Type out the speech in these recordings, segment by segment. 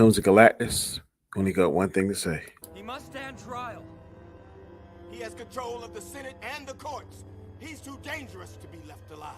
comes to Galactus, only got one thing to say. He must stand trial. He has control of the Senate and the courts. He's too dangerous to be left alive.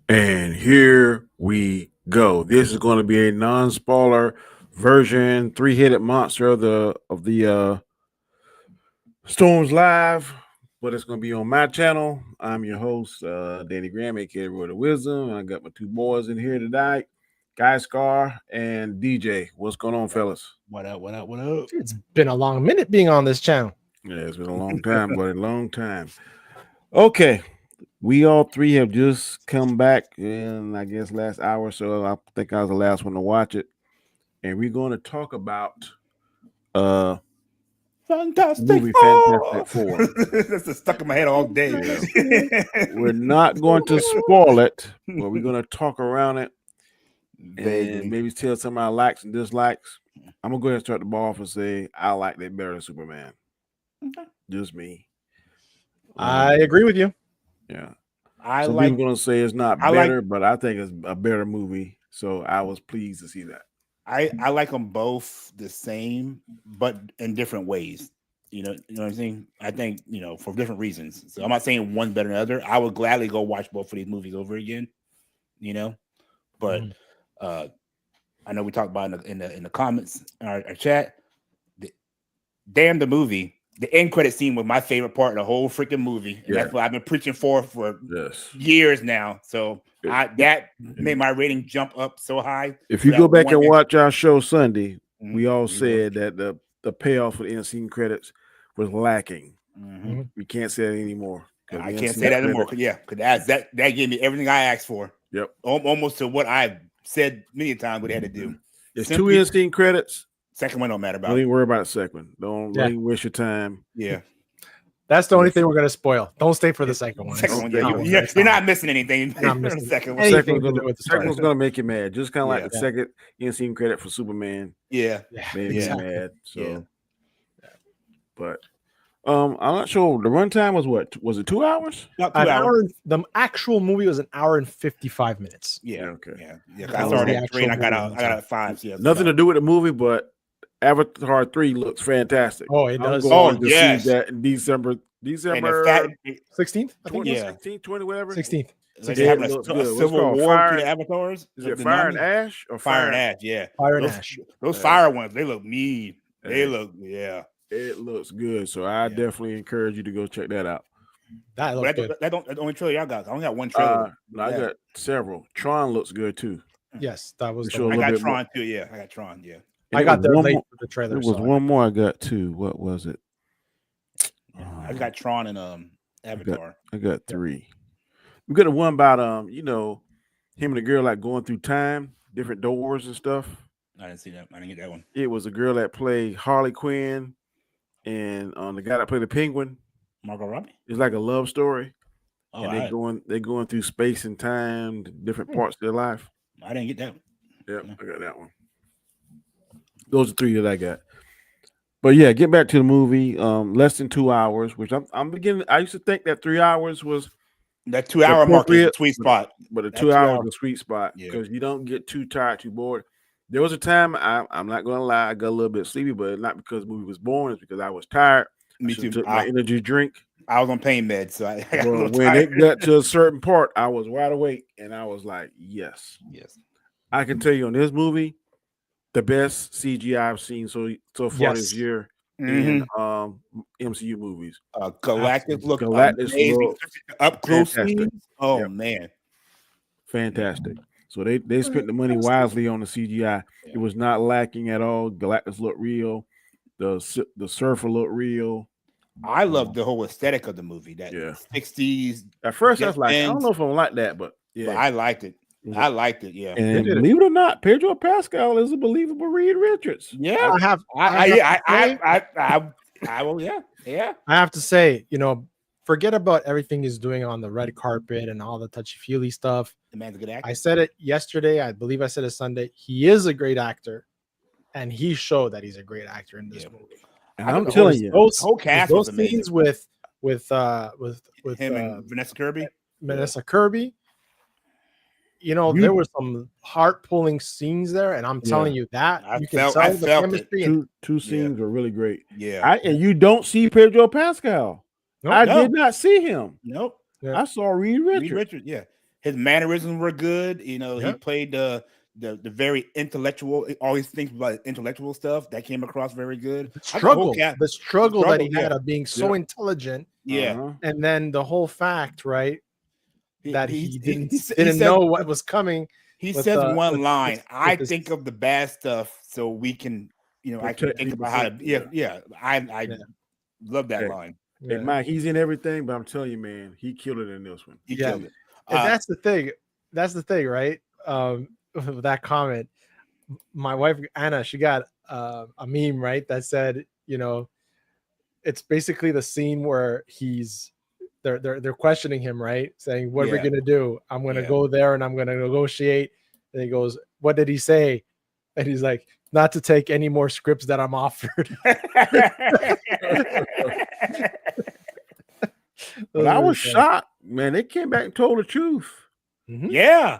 And here we go. This is going to be a non-spoiler version, three-headed monster of the Storms Live, but it's going to be on my channel. I'm your host, Danny Graham, aka Road of Wisdom. I got my two boys in here tonight, Gaiskar and DJ. What's going on, fellas? What up? What up? What up? It's been a long minute being on this channel. Yeah, it's been a long time, but a long time. Okay. We all three have just come back in, I guess, last hour or so. I think I was the last one to watch it. And we're going to talk about Fantastic Four. That's stuck in my head all day. We're not going to spoil it, but we're going to talk around it and maybe tell some of our likes and dislikes. I'm going to go ahead and start the ball off and say I like that better than Superman. Okay. Just me. I agree with you. Yeah. Some people going to say it's not better, but I think it's a better movie. So I was pleased to see that. I like them both the same, but in different ways. You know what I'm saying? I think, for different reasons. So I'm not saying one's better than the other. I would gladly go watch both of these movies over again, But I know we talked about it in the comments in our chat. The movie. The end credit scene was my favorite part of the whole freaking movie. And that's what I've been preaching for years now. So that made my rating jump up so high. If you go back and watch our show Sunday, we all said that the payoff for the end scene credits was lacking. Mm-hmm. We can't say that anymore. I can't say that anymore. Because that gave me everything I asked for. Yep. Almost to what I've said many times what they had to do. There's two end scene credits. Second one don't matter about. Don't even worry about the second one. Don't even waste your time. Yeah. That's the only thing we're going to spoil. Don't stay for the second one. You're not missing anything. The second one. Second one's going to make you mad. Just kind of like the second end scene credit for Superman. Yeah. Made me mad. So, but I'm not sure. The runtime was what? Was it 2 hours? Not 2 hours. The actual movie was 1 hour and 55 minutes. Yeah. Okay. Yeah. I started at 3 and I got out at 5. Yeah. Nothing to do with the movie, but Avatar 3 looks fantastic. Oh, it does. I'm going to see that in December 16th? I think 16th, 20, whatever. 16th. Like they're having a civil war to the avatars. Is it Fire and Ash or Fire and Ash? Yeah, Fire and Ash. Those fire ones, they look mean. They look, it looks good. So I definitely encourage you to go check that out. That looks good. That's the only trailer I got. I only got one trailer. No, I got several. Tron looks good too. Yes, that was. I got Tron too. Yeah, I got Tron. Yeah, I got there late for the trailer. There was one more I got too. What was it? I got Tron and Avatar. I got 3. We got the one about him and the girl like going through time, different doors and stuff. I didn't see that. I didn't get that one. It was a girl that played Harley Quinn and the guy that played the Penguin. Margot Robbie. It's like a love story. Oh, and they're going through space and time, different parts of their life. I didn't get that. Yep, I got that one. Those are 3 that I got. But yeah, get back to the movie. Less than 2 hours, which I'm beginning. I used to think that 3 hours was that 2 hour mark is a sweet spot. But the 2 hours is a sweet spot because you don't get too tired, too bored. There was a time I'm not gonna lie, I got a little bit sleepy, but not because the movie was boring, it's because I was tired. Me too. Took my energy drink. I was on pain meds, so I got a little when tired. it got to a certain part, I was wide awake and I was like, yes. I can tell you on this movie, the best CGI I've seen so far this year in MCU movies. Galactus looks amazing. Up close scenes. Oh man, fantastic. So they spent the money wisely on the CGI. It was not lacking at all. Galactus looked real. The surfer looked real. I love the whole aesthetic of the movie. That Yeah. 60s. At first, I was jet like, I don't ends, know if I'm like that, but but yeah. I liked it. I liked it. Yeah. And did it. believe it or not, Pedro Pascal is a believable Reed Richards. Yeah. I have I will. Yeah. Yeah. I have to say, forget about everything he's doing on the red carpet and all the touchy-feely stuff. The man's a good actor. I said it yesterday. I believe I said it Sunday. He is a great actor, and he showed that he's a great actor in this movie. And I'm telling you, those whole cast was those amazing. scenes with Him and Vanessa Kirby. Vanessa Kirby. There were some heart-pulling scenes there, and I'm telling you that I you felt can tell the it. chemistry. two scenes were really great. Yeah. And you don't see Pedro Pascal. Nope. I did not see him. Nope. Yeah. I saw Reed Richards. Reed Richards. Yeah. His mannerisms were good. He played the very intellectual. Always thinks about intellectual stuff. That came across very good. The struggle that he had of being so intelligent. Yeah. Uh-huh. And then the whole fact, right? That he didn't said- know what was coming. He with, says one with- line. with I this- think of the bad stuff so we can, I can Protect think people about how from- to. Yeah. I love that Hey. line. Hey, Mike, he's in everything, but I'm telling you, man, he killed it in this one. He Yeah. killed it. And that's the thing. That's the thing, right? With that comment, my wife Anna, she got a meme, right? That said, it's basically the scene where they're questioning him, right? Saying, "What are we Yeah. gonna do? I'm gonna Yeah. go there and I'm gonna negotiate." And he goes, "What did he say?" And he's like, "Not to take any more scripts that I'm offered." But I was shocked, man. They came back and told the truth. Yeah.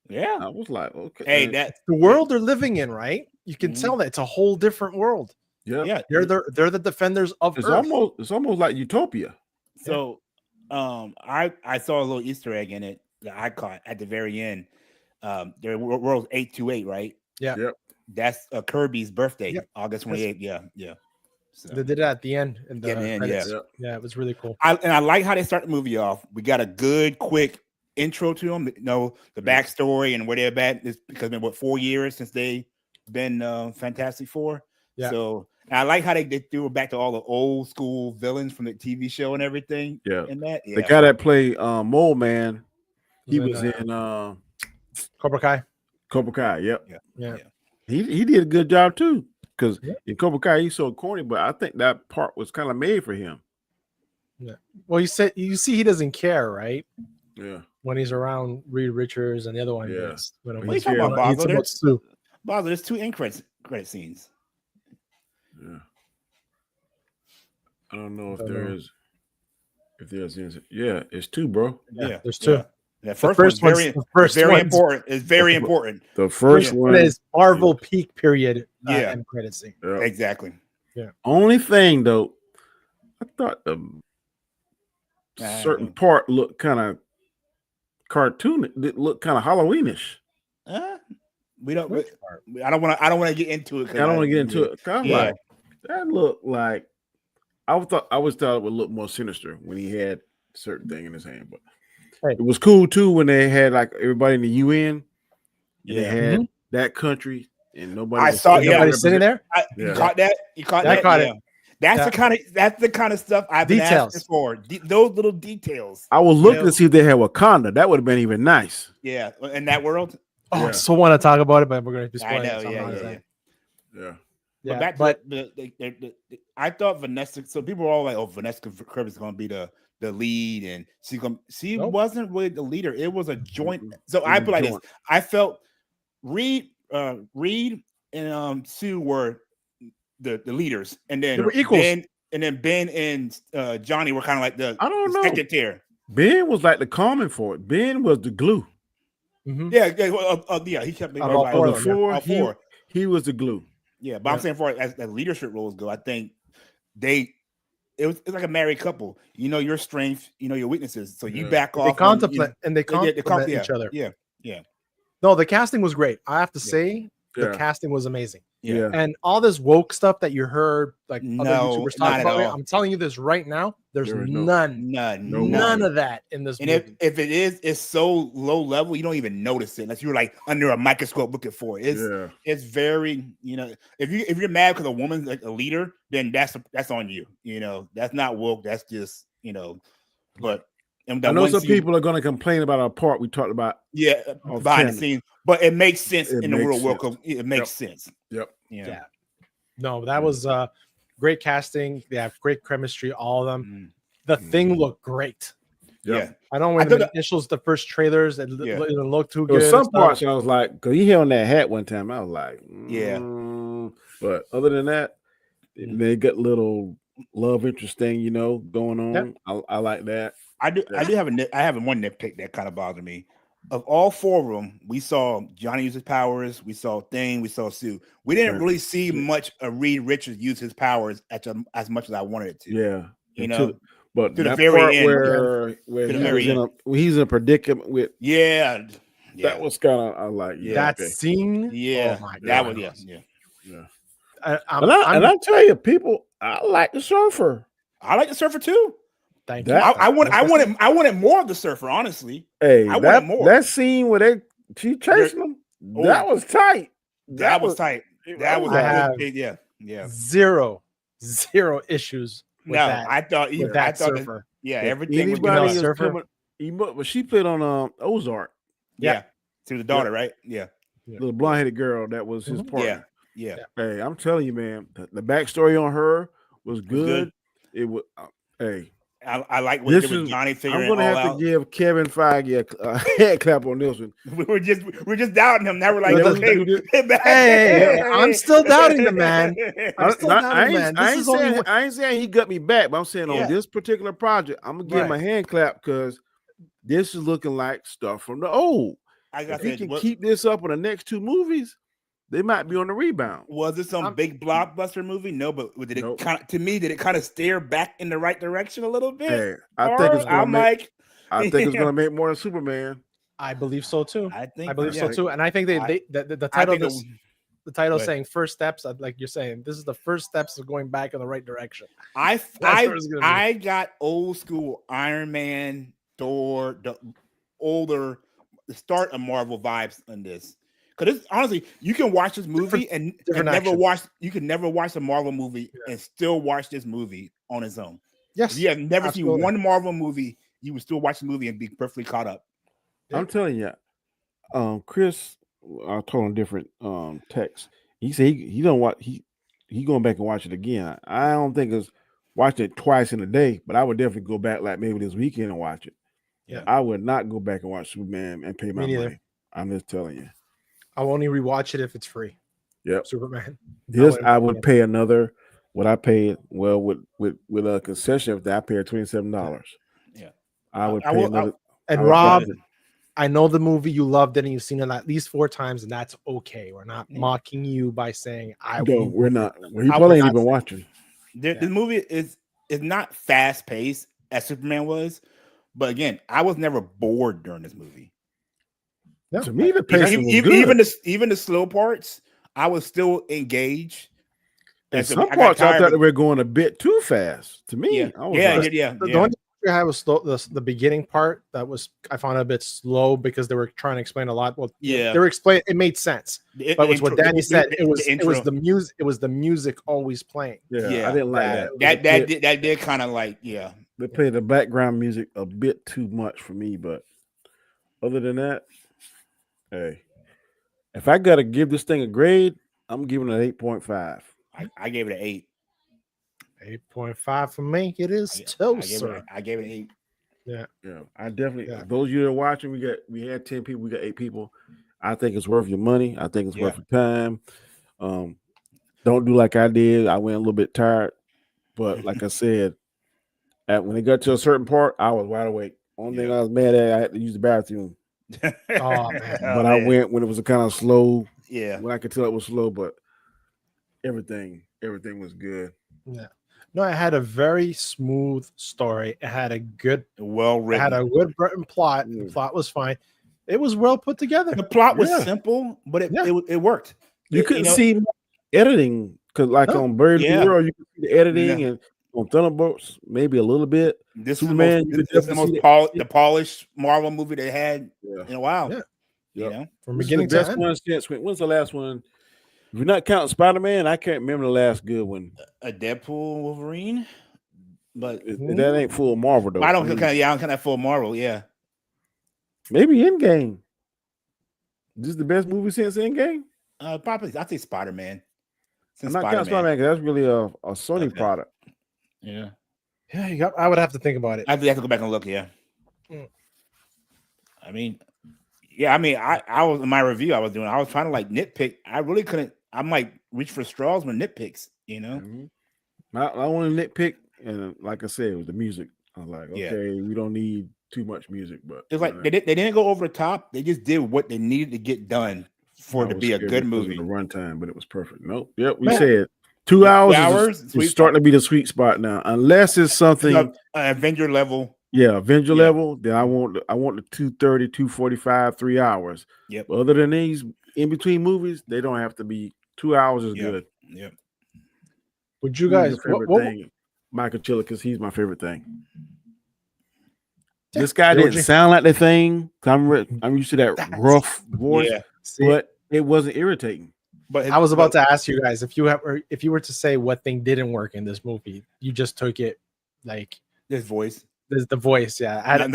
Yeah. I was like, okay. Hey, that The world they're living in, right? You can Mhm. tell that it's a whole different world. yeah. They're the defenders of It's Earth. almost like Utopia. So I saw a little Easter egg in it that I caught at the very end. Their world's 828, right? Yeah. Yep. That's Kirby's birthday, Yep. August 28th. Yeah. So, They did it at the end. In the At the end, credits. yeah. Yeah, it was really cool. I like how they start the movie off. We got a good, quick intro to them. The backstory and where they're at is because it's been 4 years since they've been Fantastic Four. Yeah. So and I like how they threw it back to all the old school villains from the TV show and everything. Yeah. And that, The guy that played Mole Man, he And was then, in Cobra Kai. Cobra Kai. Yep. Yeah. He did a good job too. Because Yeah. in Cobra Kai, he's so corny, but I think that part was kind of made for him. Well, you see he doesn't care, right? Yeah. When he's around Reed Richards and the other one. Yeah. When What are you talking about, it's Basel? about Sue. Bob, there's 2 end credit scenes. Yeah. I don't know if I don't know. there's yeah, it's 2, bro. Yeah, there's 2. That The first one's the first very one's- important. It's very important. The first First one one is Marvel peak period. Yeah. End credit scene. yeah. Exactly. Only thing though, I thought the certain part looked kind of cartoon. It looked kind of Halloweenish. We don't. I don't want to get into it. I don't want to get into it. I'm Yeah. like, that looked like I always thought it would look more sinister when he had a certain thing in his hand. But Hey. it was cool too when they had like everybody in the UN. And Yeah. they had that country and nobody. I was- saw- nobody yeah. Everybody sitting there. You Yeah. caught that? You caught I that? caught Yeah. it. That's Yeah. the kind of stuff I've been Details. asking for. Those little details. I was looking know. to see if they had Wakanda. That would have been even nice. Yeah, in that world. Oh, Yeah. I so want to talk about it, but we're going to be I spoiling know. it, so I'm not Yeah. gonna say it. Yeah. Yeah, But back but to the I thought Vanessa. So people were all like, "Oh, Vanessa Kirby is going to be the lead," and she Nope. wasn't really the leader. It was a joint. Mhm. So It I was put like this. joint. I felt Reed and Sue were the leaders, and then They were equals. Ben and Johnny were kind of like the I don't the know. second tier. Ben was like the common for it. Ben was the glue. mhm. Yeah. He kept me Of all Of four the of them, four, all four. he was the glue. Yeah, but I'm saying for as leadership roles go, I think it's like a married couple. You know your strength, you know your weaknesses, so you Yeah. back They off. contemplate and they Yeah, complement each other. Yeah, No, the casting was great. I have to Yeah. say, the Yeah. casting was amazing. Yeah. And all this woke stuff that you heard, like other No, YouTubers not talk at about it, all. I'm telling you this right now. There's There is no- none None. of that in this And movie. if it is, it's so low level, you don't even notice it unless you're like under a microscope looking for it. Yeah. It's very, if you're mad because a woman's like a leader, then that's on you. That's not woke. That's just, but and I that know one some scene, people are going to complain about our part we talked about. yeah, off behind the camera. scenes, but it makes sense It in the real makes world. sense. It makes sense. Yep. Yeah. No, that was great casting. They have great chemistry, all of them. The Thing looked great. Yep. Yeah. I don't know when the initials, the first trailers, it didn't look too There good. was some parts I was like, because he had on that hat one time, I was like, Yeah. But other than that, they got little love interest thing, going on. Yep. I like that. I do have one nitpick that kind of bothered me. Of all four of them, we saw Johnny use his powers, we saw Thing, we saw Sue. We didn't really see much of Reed Richards use his powers as much as I wanted it to. Yeah. But to the that very part end, where he's in a predicament with that was kind of I like that scene. Yeah, oh my that God. was yeah. And I tell you, people, I like the surfer. I like the surfer too. Thank you. I wanted more of the surfer, honestly. Hey, I wanted more. That scene where she chasing him, that was tight. That was tight. That was yeah. Zero issues with that. I thought surfer. Everything was anybody is surfer. But she played on Ozark. Yeah. To the daughter, right? Yeah. The blonde-headed girl that was his partner. Yeah. Hey, I'm telling you, man, the backstory on her was good. It was hey. I like what they were Johnny figuring I'm gonna all have out. to give Kevin Feige a head clap on this one. We're just doubting him. Now we're like, hey, I'm still doubting the man. I ain't saying he got me back, but I'm saying on this particular project, I'm gonna give him a hand clap because this is looking like stuff from the old. If he can keep this up on the next two movies, they might be on the rebound. Was it some big blockbuster movie? No, but did it did it kind of steer back in the right direction a little bit? Hey, I think it's gonna make more than Superman. I believe so too. I believe so too. And I think the title saying first steps, like you're saying, this is the first steps of going back in the right direction. I got old school Iron Man, Thor, the start of Marvel vibes on this. Because honestly, you can watch this movie and never watch. You can never watch a Marvel movie and still watch this movie on its own. Yes, if you have never seen one Marvel movie, you would still watch the movie and be perfectly caught up. I'm telling you, Chris, I told him different texts. He said he don't watch. He going back and watch it again. I don't think it's watched it twice in a day, but I would definitely go back like maybe this weekend and watch it. Yeah, I would not go back and watch Superman and pay my money. I'm just telling you. I'll only rewatch it if it's free. Yep. Superman. This I would pay another what I paid with a concession if I paid $27. Yeah. I would pay another. And Rob, I know the movie you loved it and you've seen it at least 4 times, and that's okay. We're not mocking you by saying we're not. He probably ain't even watching. The movie is not fast paced as Superman was, but again, I was never bored during this movie. No, to me, the pacing was good. Even the slow parts, I was still engaged. And some parts I thought they were going a bit too fast. To me, The only thing I had was the beginning part that was I found a bit slow because they were trying to explain a lot. Well, they were explaining. It made sense, but with what Danny said, it was the music. It was the music always playing. Yeah, I didn't like that. That did kind of like They played the background music a bit too much for me, but other than that. Hey, if I gotta give this thing a grade, I'm giving it 8.5. I gave it an 8. 8.5 for me. It is too, sir. I gave it an 8. Yeah. I definitely. Those of you that are watching, we had 10 people. We got 8 people. I think it's worth your money. I think it's worth your time. Don't do like I did. I went a little bit tired, but like I said, when it got to a certain part, I was wide awake. Only thing I was mad at, I had to use the bathroom. Oh man! But I went when it was a kind of slow. Yeah, when I could tell it was slow, but everything was good. Yeah, no, it had a very smooth story. It had a good, well written. It had a good written plot. The plot was fine. It was well put together. The plot was simple, but it worked. You couldn't see editing because, like Huh? on Bird of Yeah. the World, you can see the editing, Yeah. and on Thunderbolts, maybe a little bit. This Superman, you is could the most, definitely see the polished Marvel movie they had Yeah. in a while. Yeah. You Yep. know, From This is the beginning to best end. one since when's the last one? If you're not counting Spider-Man, I can't remember the last good one. a Deadpool Wolverine, but That ain't full Marvel though. I don't I mean, kind of, yeah, I don't kind of full Marvel. Yeah, maybe Endgame. This is the best movie since Endgame. probably I'd say Spider Man. I'm not counting Spider-Man because that's really a Sony product. Yeah, Yeah, I would have to think about it. I have to go back and look. Yeah, Mm. I mean, I was in my review I was trying to like nitpick. I really couldn't. I'm like reach for straws with nitpicks. You know. Mm-hmm. I want to nitpick, and like I said, it was the music. I was like, okay, we don't need too much music, but it's like they didn't go over the top. They just did what they needed to get done for it to be a good movie. The runtime, but it was perfect. Nope. Yep. We said 2 hours. Is starting to be the sweet spot now, unless it's something Avenger level. Yeah, Avenger level. Then I want the 230, 245, 3 hours. Yep. But other than these in between movies, they don't have to be 2 hours is good. Yep. Would you guys thing? Michael Chiller, because he's my favorite thing. This guy didn't sound like the thing. I'm used to that rough voice, but it wasn't irritating. But I was about to ask you guys if you were to say what thing didn't work in this movie, you just took it like this voice. There's the voice, yeah. But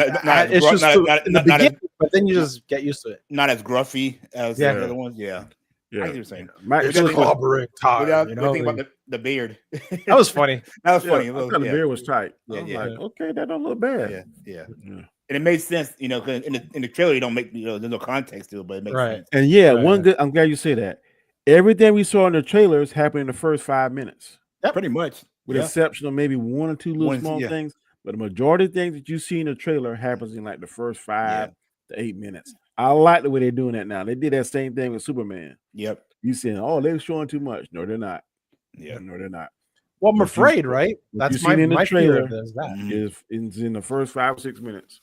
then you just get used to it. Not as gruffy as the other ones. Yeah. Yeah, I see what you're saying. It's clobbering time. You know, think about the beard. That was funny. That was funny. I thought the beard was tight. Yeah, like, okay, that don't look bad. Yeah. And it made sense, you know, because in the trailer you don't make, you know, there's no context to it, but it makes sense. And one good. I'm glad you say that. Everything we saw in the trailers happened in the first 5 minutes. Yep. Pretty much, with exception of maybe one or two little small things. But the majority of things that you see in the trailer happens in like the first 5 to 8 minutes. I like the way they're doing that now. They did that same thing with Superman. Yep. You saying, oh, they're showing too much. No, they're not. Yeah. No, they're not. Well, I'm afraid, right? That's my trailer. Is in the first 5 or 6 minutes.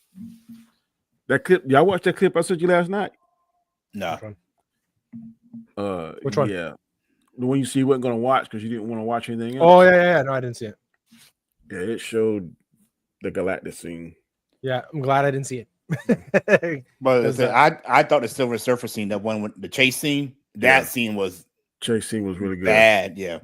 That clip, y'all watched that clip I sent you last night? No. Which one? Yeah. The one you see you wasn't going to watch because you didn't want to watch anything else. Oh, yeah. No, I didn't see it. Yeah, it showed the Galactus scene. Yeah, I'm glad I didn't see it. But I thought the Silver Surfer scene, that one with the chase scene, scene was really good. Bad, yeah.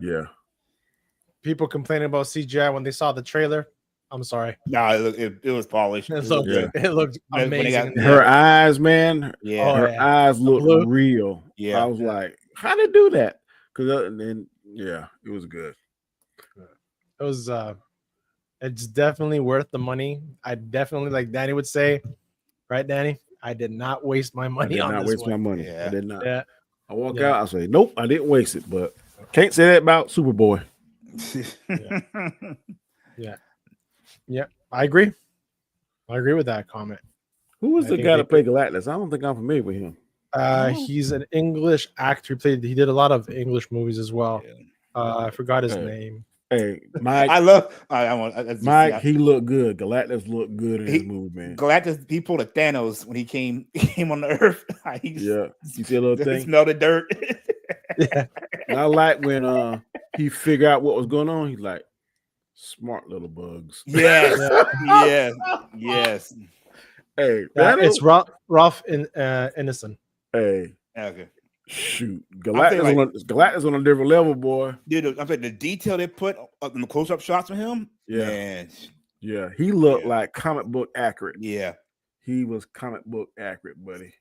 People complaining about CGI when they saw the trailer. I'm sorry. No, it was polished. It looked amazing. Her eyes, man. Yeah, her eyes looked real. Yeah, I was like, how did they do that? Because then, it was good. It was. It's definitely worth the money. I definitely, like Danny would say, right, Danny? I did not waste my money on this. I did not waste my money. I did not. Yeah. I walk out, I say, nope, I didn't waste it. But can't say that about Superboy. Yeah. I agree with that comment. Who was the guy that played Galactus? I don't think I'm familiar with him. He's an English actor. He did a lot of English movies as well. I forgot his name. Hey, Mike. Mike. He looked good. Galactus looked good in his movie, man. Galactus, he pulled a Thanos when he came on the Earth. You see a little thing? He smelled the dirt. And I like when he figured out what was going on. He's like, smart little bugs. Yes. Hey, it's Ralph Innocent. Hey. Okay. Shoot, Galactus on a different level, boy. Dude, I'm saying the detail they put up in the close-up shots of him, man. Yeah, he looked like comic book accurate. Yeah, he was comic book accurate, buddy.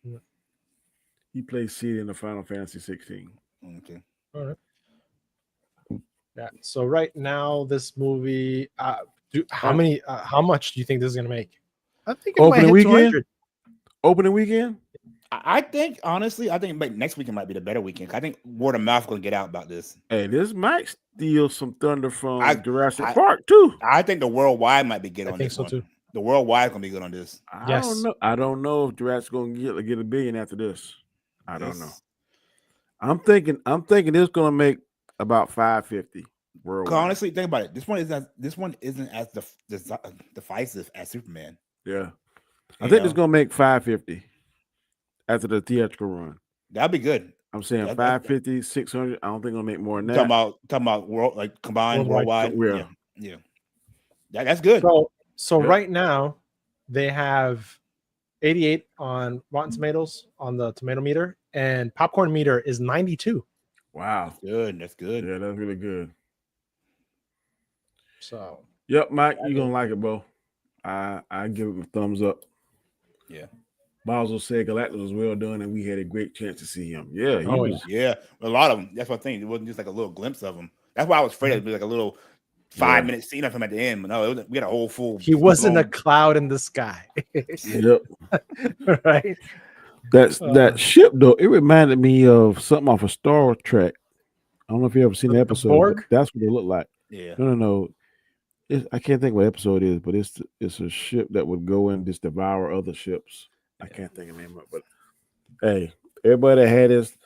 Yeah. He played Sid in the Final Fantasy 16. Okay, all right. Yeah. So right now, this movie, how much do you think this is gonna make? I think it opening might hit 200. Opening weekend. I think honestly, next weekend might be the better weekend. I think word of mouth gonna get out about this. Hey, this might steal some thunder from Jurassic Park too. I think the worldwide might be good on this. I think so too. The worldwide gonna be good on this. I don't know if Jurassic's gonna get $1 billion after this. I don't know. I'm thinking it's gonna make about 550 worldwide. Honestly, think about it. This one isn't as divisive as Superman. Yeah, I think it's gonna make 550. After the theatrical run, that'd be good. I'm saying That- 550, 600. I don't think I'll make more than that. talking about world, like combined Worldwide. worldwide. Yeah. Yeah. That's good. So Yep. right now they have 88 on Rotten Tomatoes on the tomato meter, and popcorn meter is 92. Wow. That's good. Yeah, that's really good. So Yep, Mike, you're gonna like it, bro. I give it a thumbs up. Yeah. Basel said Galactus was well done, and we had a great chance to see him. Yeah, he Oh, was. Yeah, a lot of them. That's what I think. It wasn't just like a little glimpse of him. That's why I was afraid it'd be like a little 5-minute scene of him at the end. But no, we got a whole full. he wasn't a blown- cloud in the sky. Yep. Right? That ship though, it reminded me of something off of Star Trek. I don't know if you ever seen the The episode. Borg? But that's what they look like. Yeah. No. I can't think what episode it is, but it's a ship that would go and just devour other ships. I can't think of the name of it, but hey, everybody that had this.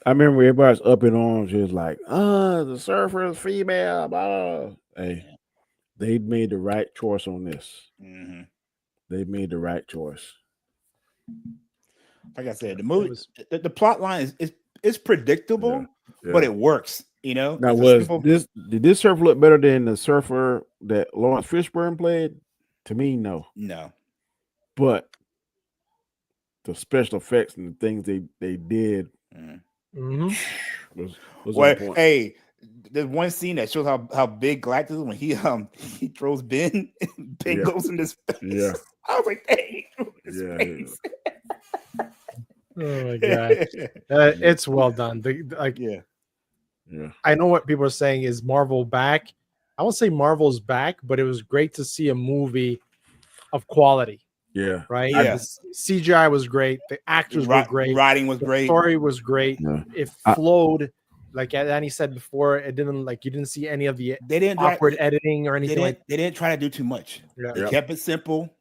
I remember everybody's up in arms. It was like, the surfer is female. Blah. Hey, they made the right choice on this. Mm-hmm. They made the right choice. Like I said, the movie, the plot line is predictable, Yeah. but it works. You know. Now, It's a did this surfer look better than the surfer that Lawrence Fishburne played? To me, no. No. But the special effects and the things they did Mhm. was Well, on point. hey, there's one scene that shows how big Galactus is when he throws Ben. And Ben Yeah. goes into space. Yeah. I was like, hey, Yeah, space. Oh my god. It's well done. Yeah. Yeah. I know what people are saying is Marvel back. I won't say Marvel's back, but it was great to see a movie of quality, Yeah. right? Yeah. The CGI was great. The actors were great. Writing was The great. story was great. Yeah. It flowed. Like Danny said before, it didn't you didn't see any of the They didn't awkward editing or They anything didn't, they didn't try to do too much. Yeah. They kept it simple,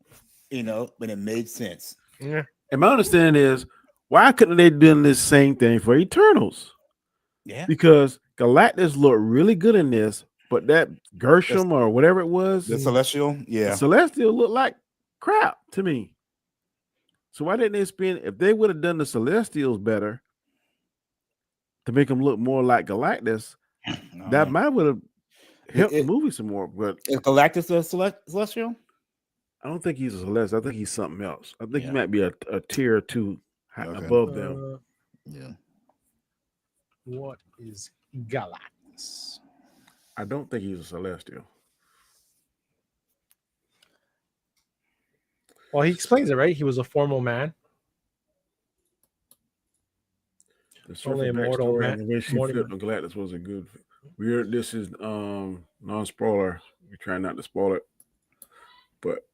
but it made sense. Yeah. And my understanding is, why couldn't they done this same thing for Eternals? Yeah. Because Galactus looked really good in this, but that Gershom or whatever it was, The Celestial, the Celestial looked like crap to me. So why didn't they spend? If they would have done the Celestials better to make them look more like Galactus, that might would have helped the movie some more. But is Galactus a Celestial? I don't think he's a Celestial. I think he's something else. I think he might be a tier 2 above them. Yeah. What is Galactus? I don't think he's a Celestial. Well, he explains it, right? He was a formal man. The Only surfer immortal backstory man- and the way she immortal flipped on Galactus was a good. This is non-spoiler. We're trying not to spoil it, but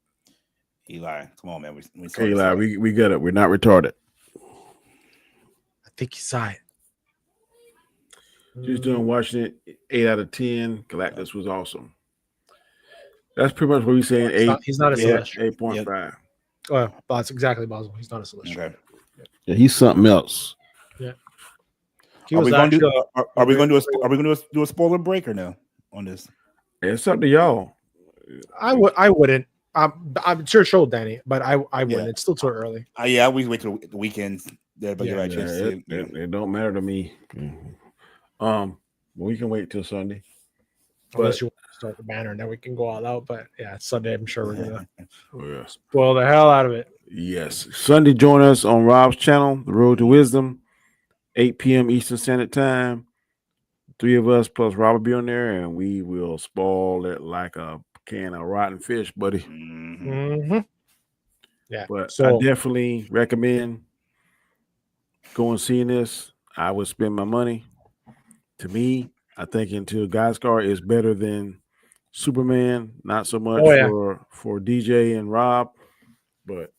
Eli, come on, man. We saw okay, this Eli, out. we got it. We're not retarded. I think he saw it. Just doing watching it. 8 out of 10. Galactus was awesome. That's pretty much what we're saying. He's not a celestial. 8.5. Well, that's exactly Basel. He's not a celestial. Okay. Yeah, he's something else. He Are was we going to actually do a spoiler break or no on this? It's up to y'all. I wouldn't. I'm sure show Danny, but I wouldn't. It's still too early. Yeah, we wait till the weekends. Everybody get a right chance to see it. It don't matter to me. We can wait till Sunday. Unless you want to start the banner, and then we can go all out. But yeah, it's Sunday. I'm sure we're gonna Yes. spoil the hell out of it. Yes. Sunday, join us on Rob's channel, The Road to Wisdom, 8 p.m. Eastern Standard Time. 3 of us plus Rob will be on there, and we will spoil it like a can of rotten fish, buddy. Mm-hmm. Yeah. But So I definitely recommend going and seeing this. I would spend my money. To me, I think Into Gaiskar is better than Superman. Not so much for DJ and Rob, but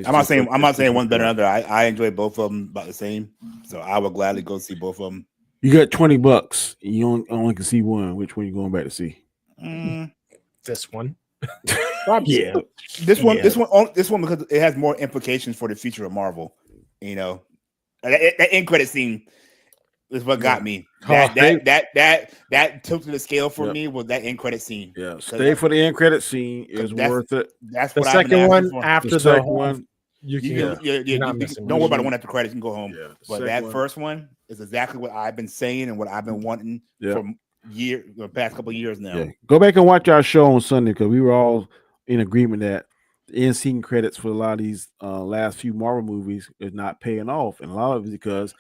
I'm not saying one's better than the other. I enjoy both of them about the same, so I would gladly go see both of them. You got $20. You only can see one. Which one you going back to see? this one. Yeah, this one because it has more implications for the future of Marvel. You know, that end credit scene is what got me. That tilted the scale for me was that end credit scene. Yeah, stay for the end credit scene is worth it. That's The what second one after The second one. you can You, you're not missing don't worry much. about the one after credits. You can go home. Yeah, the But second that one- first one is exactly what I've been saying and what I've been wanting for the past couple of years now. Yeah. Go back and watch our show on Sunday because we were all in agreement that the end scene credits for a lot of these last few Marvel movies is not paying off, and a lot of it is because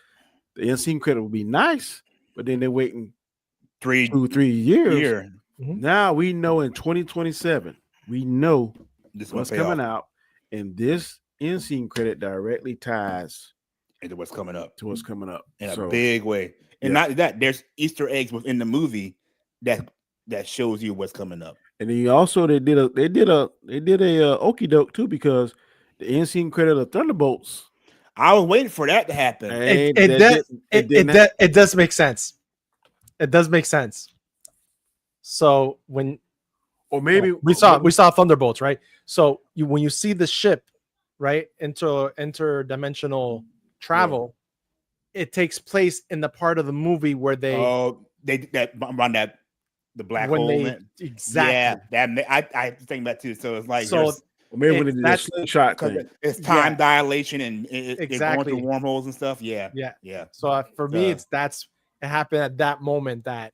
the end scene credit would be nice, but then they're waiting 2-3 years. Now we know in 2027, we know what's coming out, and this end scene credit directly ties into what's coming up. In a big way. And not that there's Easter eggs within the movie that shows you what's coming up. And then also they did a okie doke too, because the end scene credit of Thunderbolts. I was waiting for that to happen. It does make sense. It does make sense. So when we saw Thunderbolts, right? So when you see the ship, right, interdimensional travel, it takes place in the part of the movie where they run the black hole. Exactly. Yeah, I think that too. So it's like maybe when they did that slingshot thing, it's time dilation and it's going through wormholes and stuff. Yeah. So for me, it happened at that moment that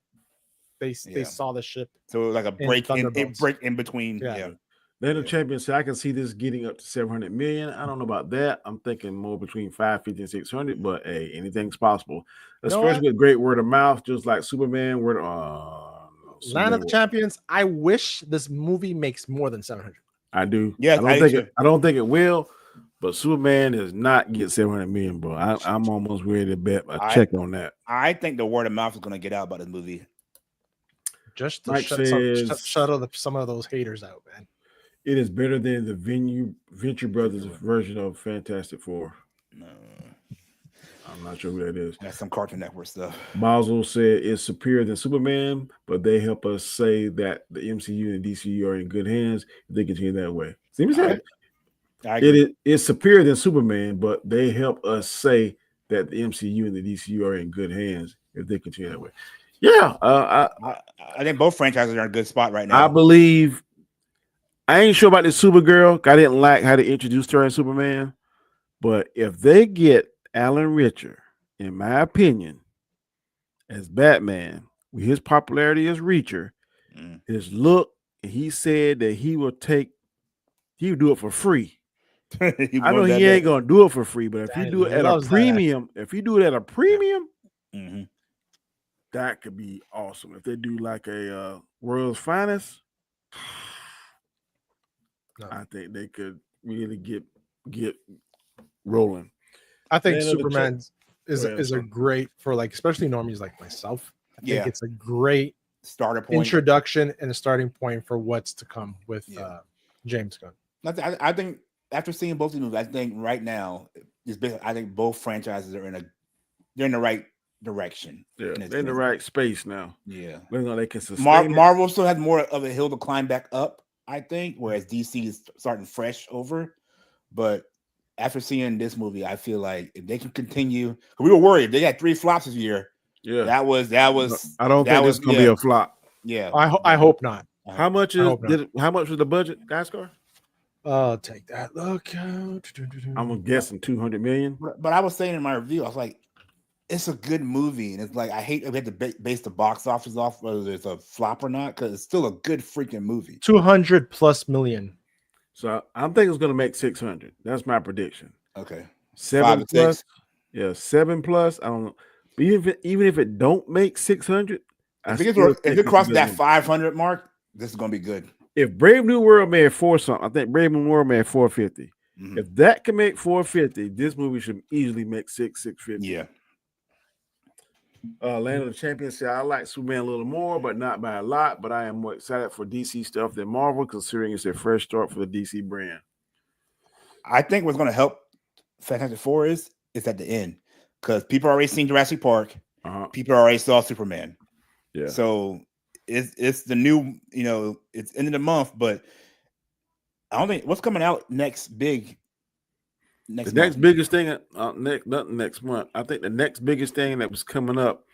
they saw the ship. So like a break in between. Yeah. Land of Champions said, I can see this getting up to 700 million. I don't know about that. I'm thinking more between 550 and 600, but hey, anything's possible. Especially with great word of mouth, just like Superman. Land of the Champions. I wish this movie makes more than 700. I do. Yeah, I don't think it will, but Superman does not get 700 million, bro. I'm almost ready to bet a check on that. I think the word of mouth is going to get out about this movie. Just to shut some of those haters out, man. It is better than the Venture Brothers version of Fantastic Four. No. I'm not sure who that is. That's some Cartoon Network stuff. Mazel said it's superior than Superman, but they help us say that the MCU and DCU are in good hands if they continue that way. See what I'm saying? It's superior than Superman, but they help us say that the MCU and the DCU are in good hands if they continue that way. Yeah. I think both franchises are in a good spot right now. I believe. I ain't sure about this Supergirl. I didn't like how they introduced her in Superman. But if they get Alan Richer, in my opinion, as Batman, with his popularity as Reacher, his look, he said that he would do it for free. I know he ain't gonna do it for free, but if you do it at a premium, that could be awesome. If they do like a World's Finest, I think they could really get rolling. I think Superman is a great for like especially normies like myself. I think it's a great starter point, introduction, and a starting point for what's to come with James Gunn. I think after seeing both these movies, I think right now I think both franchises are they're in the right direction. Yeah, they're in the right space now. Yeah, they can sustain Marvel still has more of a hill to climb back up, I think, whereas DC is starting fresh over. But after seeing this movie, I feel like if they can continue, we were worried they had 3 flops this year. Yeah, that was. I don't think this is gonna be a flop. Yeah, I hope not. How much was the budget, Gaiskar? Take that look out. I'm guessing 200 million. But I was saying in my review, I was like, it's a good movie, and it's like I hate if we had to base the box office off whether it's a flop or not, because it's still a good freaking movie. 200+ million. So I'm thinking it's going to make 600. That's my prediction. Okay, 7 plus. Yeah, 7+. I don't know. But even if it don't make 600, if it crosses that 500 mark, this is going to be good. If Brave New World made 4 something, I think Brave New World made 450. If that can make 450, this movie should easily make 650. Yeah. Land of the Champions said, I like Superman a little more, but not by a lot. But I am more excited for DC stuff than Marvel, considering it's a fresh start for the DC brand. I think what's going to help Fantastic Four is at the end, because people already seen Jurassic Park. People already saw Superman. Yeah. So it's the new, it's end of the month, but I don't think what's coming out next big. The next biggest thing, not next month. I think the next biggest thing that was coming up,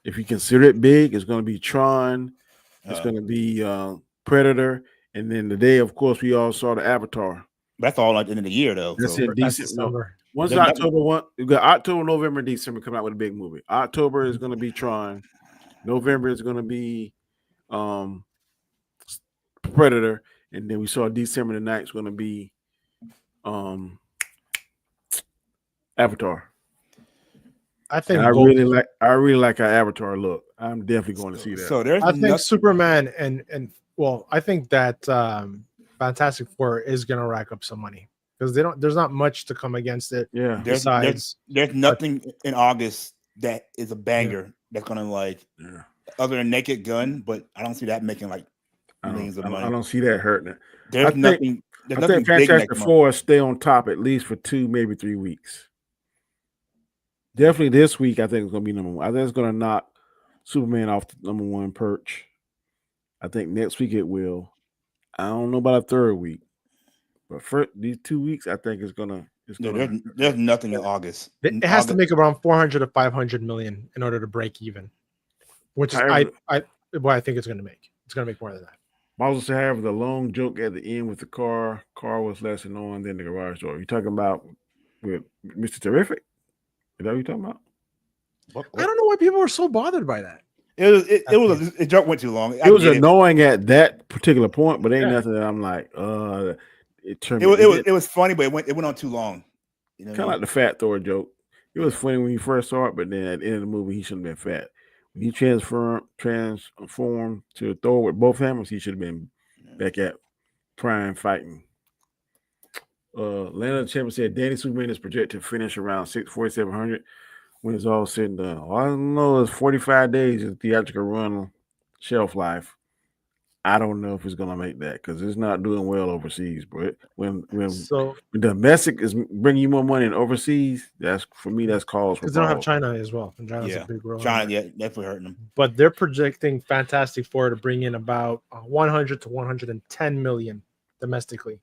if you consider it big, is going to be Tron. It's going to be Predator, and then today, of course, we all saw the Avatar. That's all at the end of the year, though. That's So in That's December. No, December. once There's nothing- October one, you got October, November, December coming out with a big movie. October is going to be Tron. November is going to be Predator, and then we saw December the 9th is going to be Avatar. I think And I both. really like how Avatar look. I'm definitely going to see that. So there's I think nothing. Superman and well, I think that Fantastic Four is gonna rack up some money because there's not much to come against it. Yeah, Besides, There's nothing in August that is a banger that's gonna like yeah. other than Naked Gun, but I don't see that making like millions of money. I don't see that hurting it. There's I think- nothing. There's I nothing think big Fantastic next month. Four stay on top at least for 2, maybe 3 weeks. Definitely this week, I think it's going to be number one. I think it's going to knock Superman off the number one perch. I think next week it will. I don't know about a third week, but for these 2 weeks, I think it's gonna. There's nothing in August. it has to make around 400 to 500 million in order to break even, which is what I think it's gonna make. It's gonna make more than that. Miles say, however, the long joke at the end with the car was less annoying than the garage door. You talking about with Mr. Terrific? Is that what you talking about? I don't know why people were so bothered by that. The joke went too long. It was annoying at that particular point, but ain't Yeah. nothing that I'm like, it turned. It was funny, but it went on too long. You know, kind of like the fat Thor joke. It was funny when you first saw it, but then at the end of the movie, he shouldn't have been fat. When he transformed to Thor with both hammers, he should have been back at prime fighting. Lana Champion said Danny Superman is projected to finish around 4,700 when it's all said and done. Well, I don't know. It's 45 days is theatrical run shelf life. I don't know if it's gonna make that because it's not doing well overseas. But when domestic is bringing you more money than overseas, that's for me. That's cause for because they don't have China as well. And China's a big role. China, definitely hurting them. But they're projecting Fantastic Four to bring in about 100 to 110 million domestically,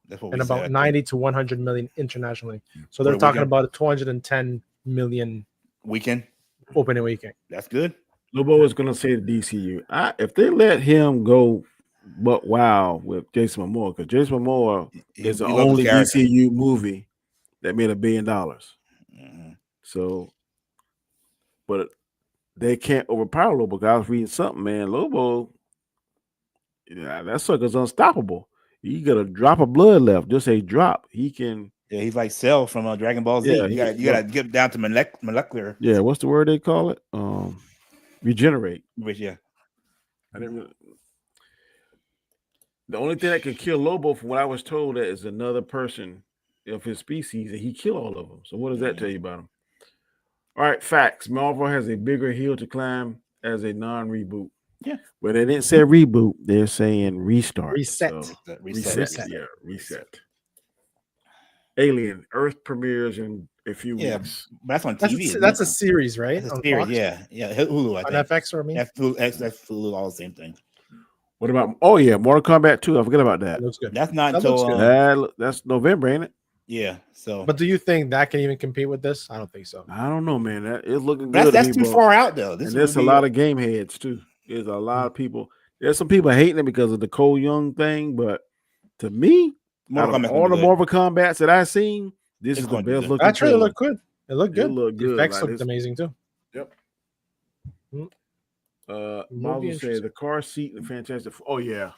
and about 90 to 100 million internationally. So they're talking about a 210 million weekend opening weekend. That's good. Lobo is going to say the DCU. If they let him go, but wow, with Jason Momoa, because Jason Momoa is the only DCU movie that made $1 billion. Mm-hmm. So, but they can't overpower Lobo. I was reading something, man. Lobo, that sucker's unstoppable. You got a drop of blood left, just a drop. He can. Yeah, he's like Cell from Dragon Ball Z. You got to get down to molecular. Yeah, what's the word they call it? Regenerate. Yeah. I didn't really. The only thing that can kill Lobo, from what I was told, that is another person of his species, and he killed all of them. So what does that tell you about him? All right, facts. Marvel has a bigger hill to climb as a non-reboot. Yeah. But they didn't say reboot. They're saying restart. Reset. So, reset. Yeah, reset. Alien. Earth premieres in a few weeks. But that's on TV. That's a series, right? That's a series, yeah. Hulu, I think. On FX, or I mean? That's Hulu, all the same thing. What about? Oh yeah, Mortal Kombat 2. I forget about that. Looks good. That's not until that's November, ain't it? Yeah. So, but do you think that can even compete with this? I don't think so. I don't know, man. That is looking good. That's too far out, though. And there's a lot of game heads too. There's a lot of people. There's some people hating it because of the Cole Young thing, but to me, all the Marvel Kombats that I've seen, this is the best looking. That trailer looked good. It looked good. It looked good. The effects looked amazing too. Yep. Marvel said the car seat and Fantastic. Oh yeah.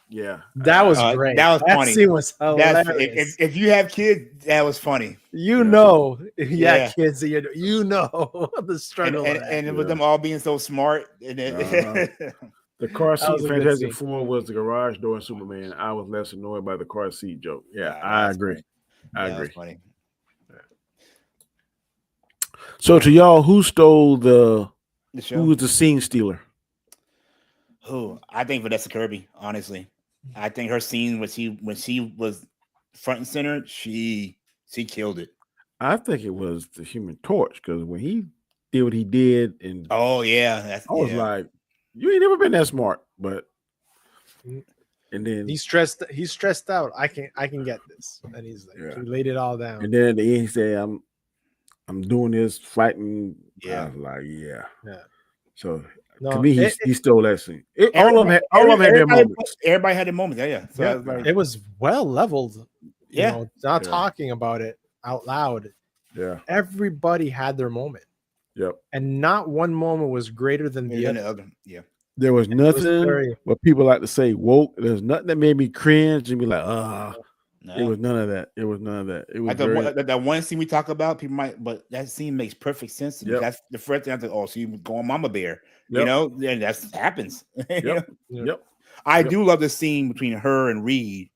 That was great. That was funny. That scene was hilarious. If you have kids, that was funny. You know, if you have kids, you know the struggle. And with them all being so smart, and the car seat in Fantastic Four was the garage door in Superman. I was less annoyed by the car seat joke. Yeah, I agree. I agree. Funny. So to y'all, who stole the show? Who was the scene stealer? Who? I think Vanessa Kirby, honestly. I think her scene when she was front and center, she killed it. I think it was the Human Torch, because when he did what he did, and I was like, you ain't never been that smart. But and then he's stressed out. I can get this. And he's like, he laid it all down. And then at the end he said, I'm doing this fighting. Yeah. I was like, yeah. So no, to me, he stole that scene. All of them had their moments. Everybody had their moments. Yeah. So it was well leveled. You Yeah. know, not Yeah. talking about it out loud. Yeah. Everybody had their moment, Yep. and not one moment was greater than the And other. the other. Yeah. There was It was nothing very what people like to say woke. There's nothing that made me cringe and be like, No. it was none of that. It was none of that. It was Like that one scene we talk about, people might, but that scene makes perfect sense to me. Yep. That's the first thing I think. Oh, so you going Mama Bear, you Yep. know? And that happens. You know? Yep. Yeah. Yep. I Yep. do love the scene between her and Reed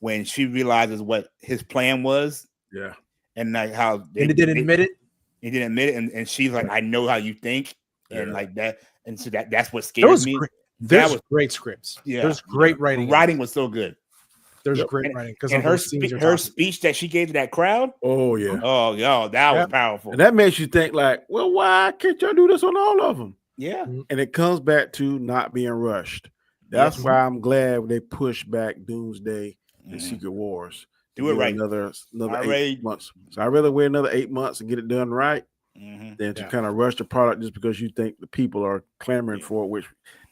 when she realizes what his plan was, Yeah. and like how and they didn't admit it. He didn't admit it, and she's like, Right. "I know how you think," and Yeah. like that, and so that's what There scares was me. great, That there's was great scripts. yeah, There's great the writing. writing was so good. There's Yep. great writing because And of her those scenes you're her talking. speech that she gave to that crowd. Oh yeah. Oh, yo, that was Yep. powerful. And that makes you think like, well, why can't y'all do this on all of them? Yeah, And it comes back to not being rushed. That's Yes. why I'm glad they pushed back Doomsday and Mhm. Secret Wars. to Do it give right. Another Alright. 8 months. So I'd rather wait another 8 months and get it done right Mhm. than to Yeah. kind of rush the product just because you think the people are clamoring for it, which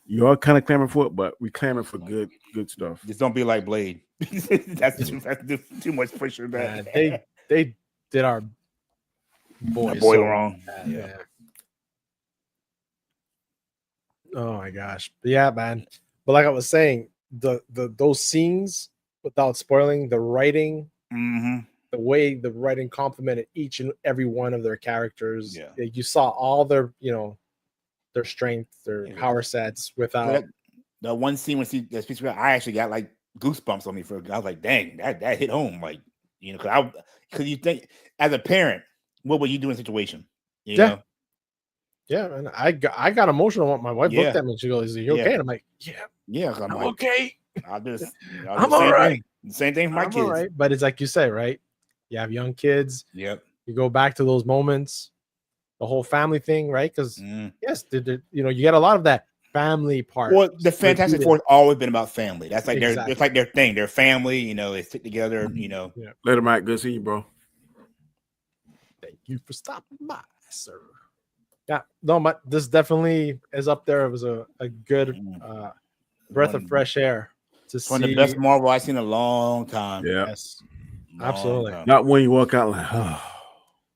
you are kind of clamoring for it, but we clamoring for good stuff. Just don't be like Blade. that's too much pressure. Man, That they did our boy boy so wrong. bad, Yeah. man. Oh my gosh. But yeah, man. But like I was saying, the those scenes, without spoiling, the writing, hmm the way the writing complemented each and every one of their characters. Yeah. You saw all their, their strength, their Yeah. power sets without That one scene when that speech, I actually got like goosebumps on me for. I was like, dang, that hit home. Like, because you think as a parent, what would you do in a situation? You Yeah. know? Yeah, and I got emotional when my wife Yeah. looked at me and she goes, "Are you Yeah. okay?" And I'm like, "Yeah, Yeah, 'cause I'm like, okay. I'll do I'm the same all right. thing. The same thing for my I'm kids. all right." But it's like you say, right? You have young kids. Yep. You go back to those moments, the whole family thing, right? Because Mm. yes, you get a lot of that family part. Well, the Fantastic repeated. Four has always been about family. That's like Exactly. it's like their thing. Their family, they stick together. Later, Mike. Good seeing you, bro. Thank you for stopping by, sir. Yeah, no, but this definitely is up there. It was a good breath of fresh air to It's one see. of the best Marvel I've seen in a long time. Yeah. Yes, Long absolutely. time. Not when you walk out like, oh,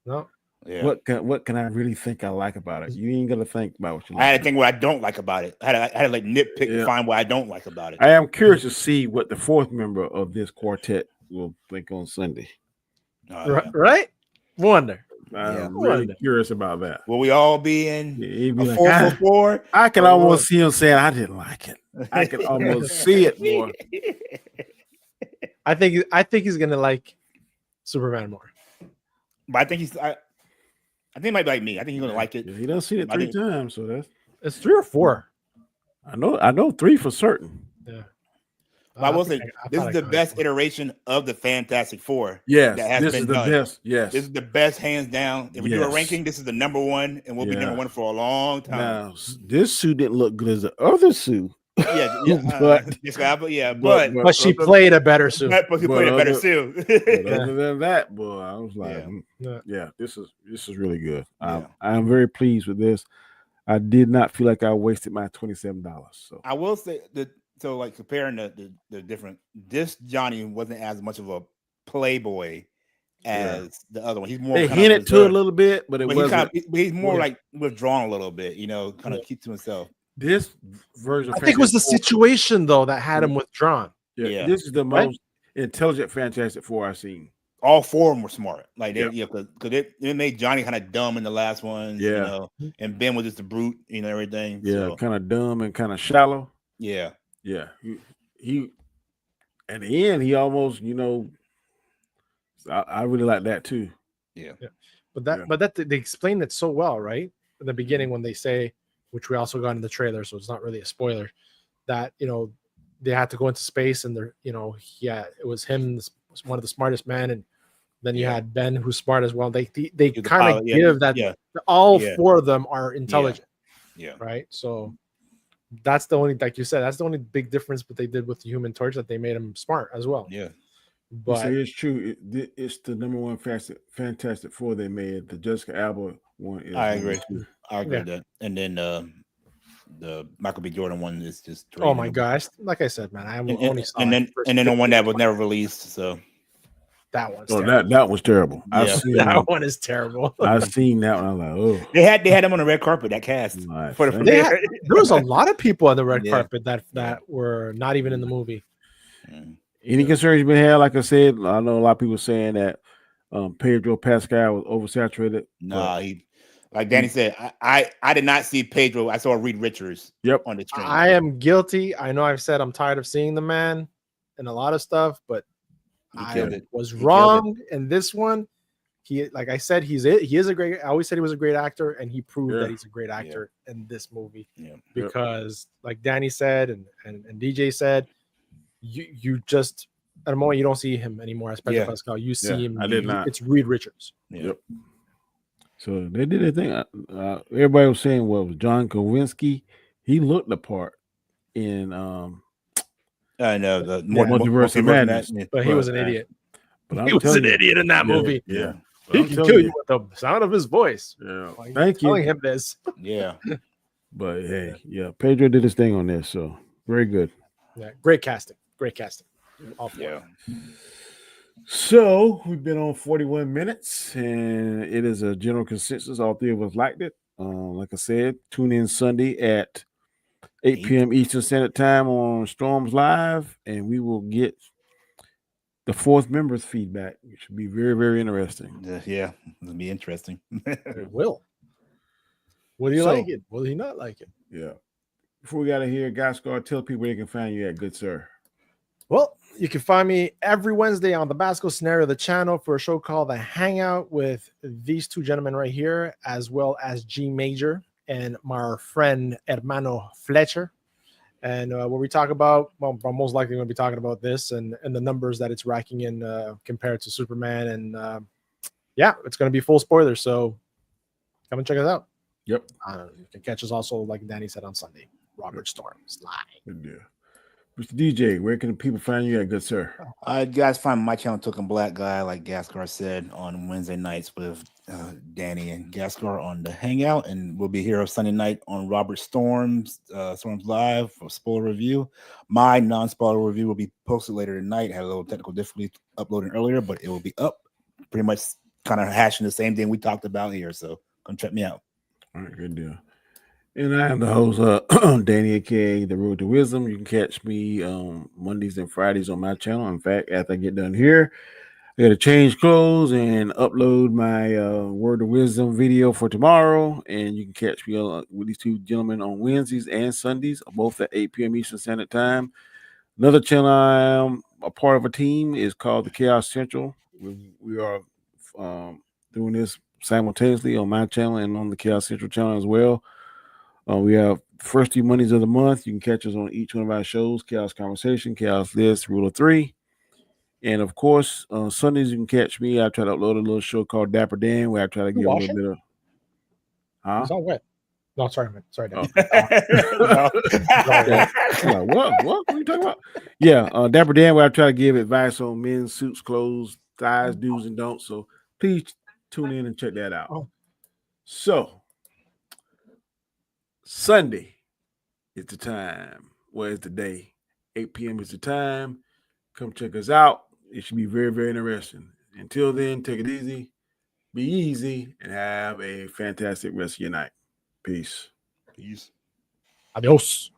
No, Yeah. what can I really think I like about it? You ain't gonna think about what you I had like. to think what I don't like about it. I had to like nitpick to find what I don't like about it. I am curious to see what the fourth member of this quartet will think on Sunday. right? Wonder. I'm really curious about that. Will we all be in He'd be a like, 4 for 4? I can almost see him saying, I didn't like it. I can almost see it more. I think he's gonna like Superman more. But I think I think he might be like me. I think he's gonna like it. Yeah, he done seen it 3 times, so that's It's 3 or 4. I know 3 for certain. Yeah. But I will say this is the best iteration of the Fantastic Four. Yes, that has this been is the done. best. Yes, This is the best, hands down. If we do a Yes. ranking, this is the number 1, and we'll be number 1 for a long time. now this suit didn't look good as the other suit. but she played a better suit. But she played a better suit. But other than that, boy, I was like, Yeah. this is really good. Yeah. I'm very pleased with this. I did not feel like I wasted my $27. So I will say that. So, like comparing the different, this Johnny wasn't as much of a playboy as the other one. He's more. They kind of hinted to it a reserved. little bit, but it But wasn't. he's more like withdrawn a little bit. Kind of keep to himself. This version. I think it was the situation though that had him withdrawn. Yeah, this is the most intelligent Fantastic Four I've seen. All 4 of them were smart. Like because it made Johnny kind of dumb in the last one. And Ben was just a brute. Everything. Yeah, so. kind of dumb and kind of shallow. Yeah. Yeah, he at the end he almost I really like that too. Yeah. But they explained it so well, right? In the beginning when they say, which we also got in the trailer, so it's not really a spoiler, that they had to go into space and they're it was him, one of the smartest men, and then you had Ben who's smart as well. They kind of give that all 4 of them are intelligent. Yeah. Right. So that's the only, like you said, that's the only big difference. But they did with the Human Torch, that they made him smart as well. Yeah. But it's true. It's the number 1 Fantastic Four they made. The Jessica Alba one. I agree. I agree with that. And then the Michael B. Jordan one is just. Oh my gosh! Like I said, man, I only saw. And then the one that was never released. So. That one's Oh, terrible. that was terrible. Yeah. That one is terrible. I seen that one. I was like, oh, They had them on the red carpet. That cast my for the thank- They premiere. had- there was a lot of people on the red Yeah. carpet that were not even in the movie. Any concerns you been had? Like I said, I know a lot of people saying that Pedro Pascal was oversaturated. Nah, like Danny said, I did not see Pedro. I saw Reed Richards Yep. on the screen. I am guilty. I know I've said I'm tired of seeing the man and a lot of stuff, but He I killed it. was He killed wrong in this one. He, like I said, he is a great. I always said he was a great actor, and he proved that he's a great actor in this movie. Yeah. Because, like Danny said, and DJ said, you just at a moment you don't see him anymore as Pedro Pascal. You see him. I did not. It's Reed Richards. Yep. So they did their thing. Everybody was saying, well, was John Kowinski. He looked the part in I know the Multiverse of Madness. But he was an idiot. But He was an idiot in that movie. Yeah. He can kill you with the sound of his voice. Yeah. Like, Thank you. telling him this. Yeah. But hey, Pedro did his thing on this, so very good. Yeah, great casting. Great casting. All for it. Yeah. So we've been on 41 minutes, and it is a general consensus. All three of us liked it. Like I said, tune in Sunday at 8 p.m. Eastern Standard Time on Storms Live, and we will get the fourth member's feedback. It should be very, very interesting. Yeah. It'll be interesting. It will. Will he like it? Will he not like it? Yeah. Before we got to hear, Gaiskar, tell people where they can find you at, good sir. Well, you can find me every Wednesday on the Basco Scenario, the channel, for a show called The Hangout with these two gentlemen right here, as well as G Major and my friend Hermano Fletcher. And where we talk about, well, I'm most likely going to be talking about this and the numbers that it's racking in compared to Superman. And it's going to be full spoilers. So come and check us out. Yep. You can catch us also, like Danny said, on Sunday. Robert Storms live. Good deal. Mr. DJ, where can people find you at, good sir? You guys find my channel, Token Black Guy, like Gaiskar said, on Wednesday nights with Danny and Gaiskar on the Hangout, and we'll be here Sunday night on Robert Storms Live for spoiler review. My non-spoiler review will be posted later tonight. Had a little technical difficulty uploading earlier, but it will be up. Pretty much kind of hashing the same thing we talked about here. So come check me out. All right, good deal. And I am the host, Danny, aka The Road to Wisdom. You can catch me Mondays and Fridays on my channel. In fact, after I get done here, I got to change clothes and upload my Word of Wisdom video for tomorrow. And you can catch me with these two gentlemen on Wednesdays and Sundays, both at 8 p.m. Eastern Standard Time. Another channel I am a part of a team is called the Chaos Central. We are doing this simultaneously on my channel and on the Chaos Central channel as well. We have first 2 Mondays of the month. You can catch us on each one of our shows: Chaos Conversation, Chaos List, Rule of Three. And of course, on Sundays, you can catch me. I try to upload a little show called Dapper Dan, where I try to give a little bit of. It's all wet. No, sorry, man. Sorry, Dan. What are you talking about? Yeah, Dapper Dan, where I try to give advice on men's suits, clothes, thighs, do's and don'ts. So please tune in and check that out. Oh. So Sunday is the time. Well, it's the day. 8 p.m. is the time. Come check us out. It should be very, very interesting. Until then, take it easy, be easy, and have a fantastic rest of your night. Peace. Peace. Adios.